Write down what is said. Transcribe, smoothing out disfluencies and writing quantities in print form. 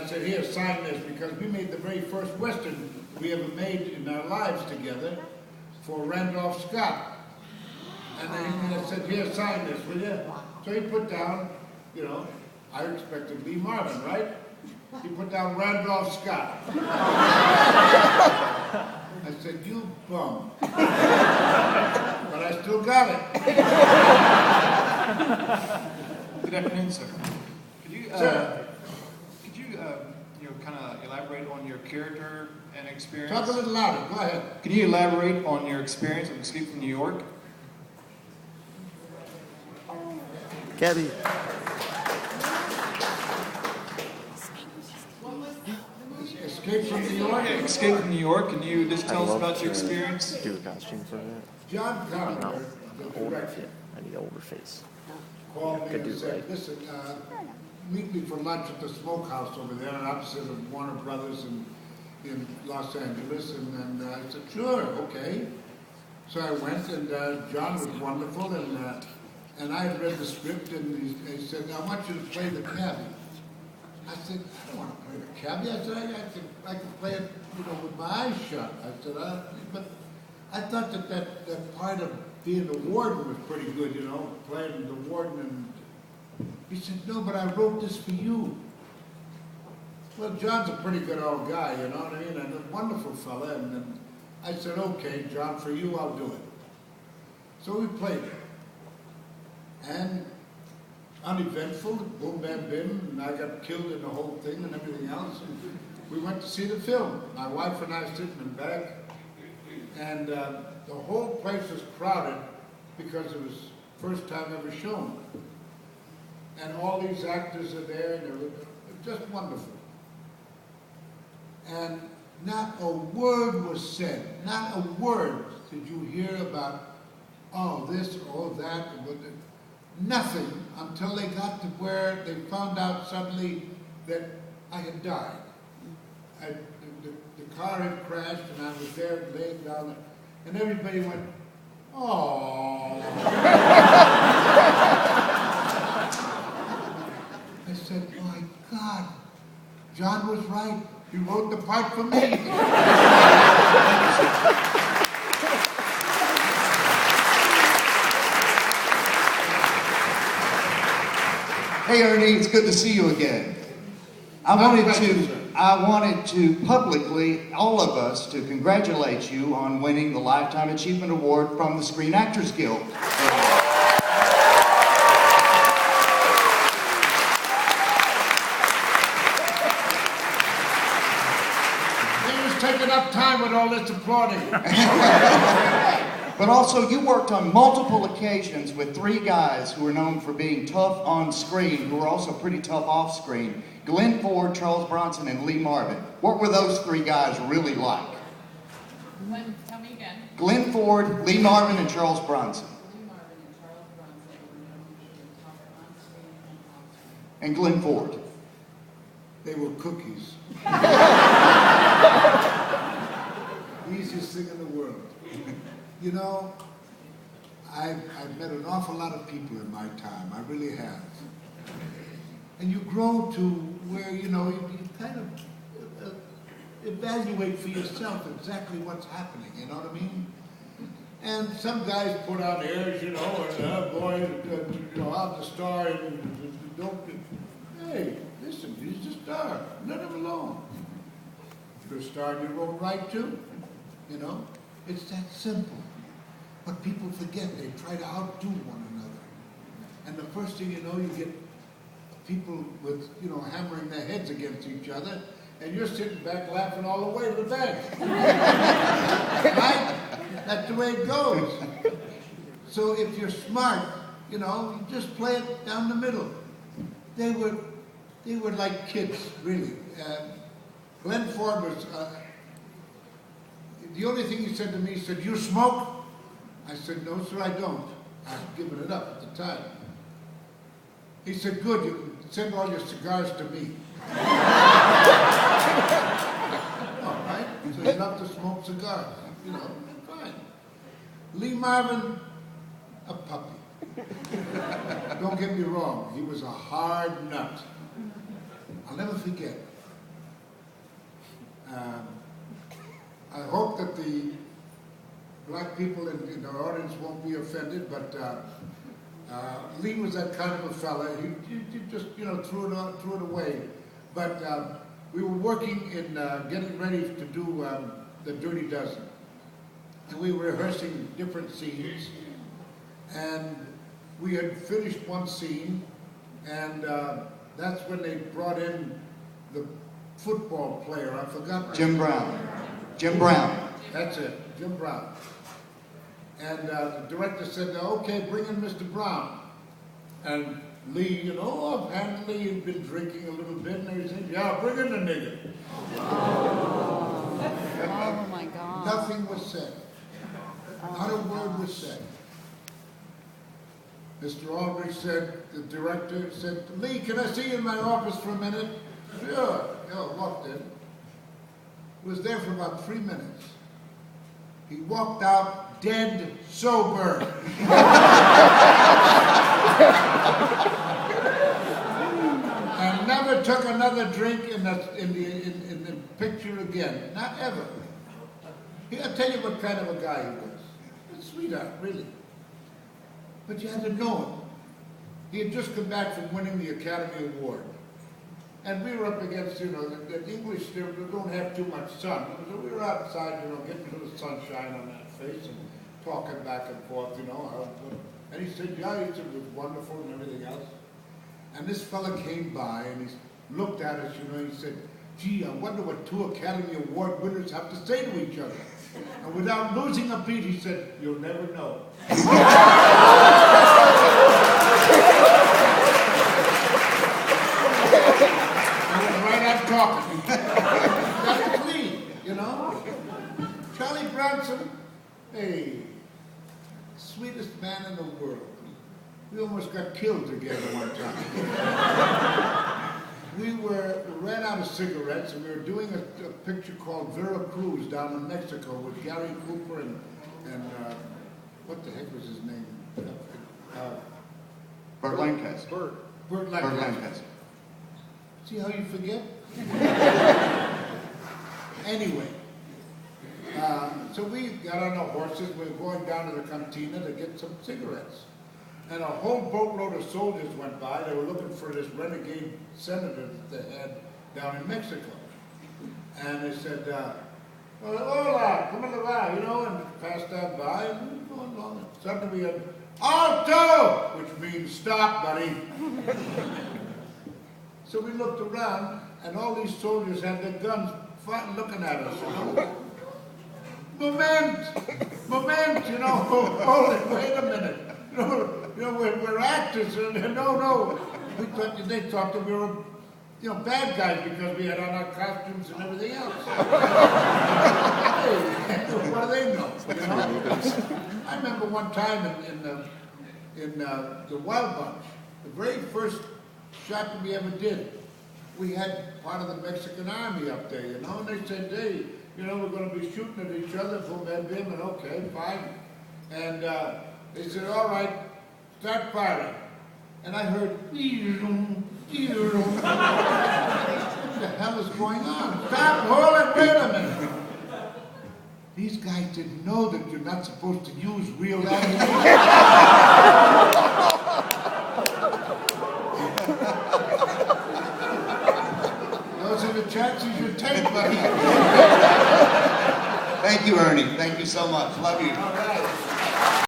I said, here, sign this, because we made the very first Western we ever made in our lives together for Randolph Scott. And then I said, here, sign this, will you? So he put down, you know, I expected Lee Marvin, right? He put down Randolph Scott. I said, you bum. But I still got it. Good afternoon, sir. Could you, kind of elaborate on your character and experience? Talk a little louder. Go ahead. Can you elaborate on your experience of Escape from New York? Gabby. Escape from New York? Escape from New York. Can you just tell us about your experience? Do a costume for that. John Carpenter, the director, I need an older face. called me Could and do said, right. listen, meet me for lunch at the smokehouse over there, opposite of Warner Brothers in Los Angeles. And I said, sure, okay. So I went, and John was wonderful, and I had read the script, and he said, I want you to play the cabbie. I said, I don't want to play the cabbie. I said, I can play it, with my eyes shut. I said, but I thought that part of being the warden was pretty good, playing the warden. And he said, no, but I wrote this for you. Well, John's a pretty good old guy, you know what I mean? And a wonderful fella. And I said, okay, John, for you, I'll do it. So we played it. And uneventful, boom, bam, bim, and I got killed in the whole thing and everything else. And we went to see the film. My wife and I sitting in back, and the whole place was crowded because it was first time ever shown. And all these actors are there, and they were just wonderful. And not a word was said, not a word did you hear about, oh, this, oh, that, nothing until they got to where they found out suddenly that I had died. The car had crashed, and I was there laying down there, and everybody went, oh. I said, my God, John was right. He wrote the part for me. Hey Ernie, it's good to see you again. I wanted to publicly, all of us, to congratulate you on winning the Lifetime Achievement Award from the Screen Actors Guild. They was taking up time with all this applauding. But also, you worked on multiple occasions with three guys who are known for being tough on screen, who are also pretty tough off screen. Glenn Ford, Charles Bronson, and Lee Marvin. What were those three guys really like? Glenn, tell me again. Glenn Ford, Lee Marvin, and Charles Bronson. Lee Marvin and Charles Bronson were known for being tough on screen and off screen. And Glenn Ford. They were cookies. Easiest thing in the world. I've met an awful lot of people in my time. I really have. And you grow to where, you kind of evaluate for yourself exactly what's happening, you know what I mean? And some guys put on airs, and boy, I'm the star, and don't, hey, listen, he's the star. Let him alone. If you're a star in your own right, too, It's that simple. But people forget, they try to outdo one another. And the first thing you know, you get people with, hammering their heads against each other, and you're sitting back laughing all the way to the bank. Right? That's the way it goes. So if you're smart, you just play it down the middle. They were like kids, really. Glenn Ford was, the only thing he said to me, he said, you smoke? I said, no, sir, I don't. I was giving it up at the time. He said, good, you can send all your cigars to me. All right, so he loved to smoke cigars, fine. Lee Marvin, a puppy. Don't get me wrong, he was a hard nut. I'll never forget, I hope that the black people in the audience won't be offended, but Lee was that kind of a fella. He just, you know, threw it away. But we were working in getting ready to do the Dirty Dozen. And we were rehearsing different scenes. And we had finished one scene, and that's when they brought in the football player. I forgot. Jim Brown. Jim Brown. That's it, Jim Brown. And the director said, okay, bring in Mr. Brown. And Lee, you know, offhandedly, he'd been drinking a little bit, and he said, yeah, bring in the nigger. Oh my God. Nothing was said. Not a word was said. Mr. Aldrich said, the director said, Lee, can I see you in my office for a minute? Sure. Walked in. Was there for about 3 minutes. He walked out dead sober. And never took another drink in the picture again. Not ever. I'll tell you what kind of a guy he was. A sweetheart, really. But you had to know him. He had just come back from winning the Academy Award. And we were up against, you know, the English, they don't have too much sun. So we were outside, you know, getting a little sunshine on that face and talking back and forth, you know. And he said, yeah, he said, it was wonderful and everything else. And this fella came by and he looked at us, you know, and he said, gee, I wonder what 2 Academy Award winners have to say to each other. And without losing a beat, he said, you'll never know. Talking. That was Lee, you know. Charlie Bronson, hey, sweetest man in the world. We almost got killed together one time. We ran out of cigarettes, and we were doing a picture called Veracruz down in Mexico with Gary Cooper and what the heck was his name? Burt Lancaster. Burt Lancaster. See how you forget? Anyway, so we got on our horses. We were going down to the cantina to get some cigarettes. And a whole boatload of soldiers went by. They were looking for this renegade senator that they had down in Mexico. And they said, hola, come on, you know, and passed that by, and we were going along. And suddenly we had, alto, which means stop, buddy. So we looked around, and all these soldiers had their guns looking at us, you know. Moment, you know, hold it, wait a minute. You know, we're actors, and no. They thought that we were, you know, bad guys because we had on our costumes and everything else. Hey, what do they know? You know? I remember one time in the Wild Bunch, the very first shot that we ever did, we had part of the Mexican army up there, you know, and they said, hey, you know, we're going to be shooting at each other, boom, and okay, fine. And they said, all right, start firing. And I heard, what the hell is going on? Stop, hold it, wait a minute. These guys didn't know that you're not supposed to use real ammunition. Those are the chances you take, buddy. Thank you, Ernie. Thank you so much. Love you. All right.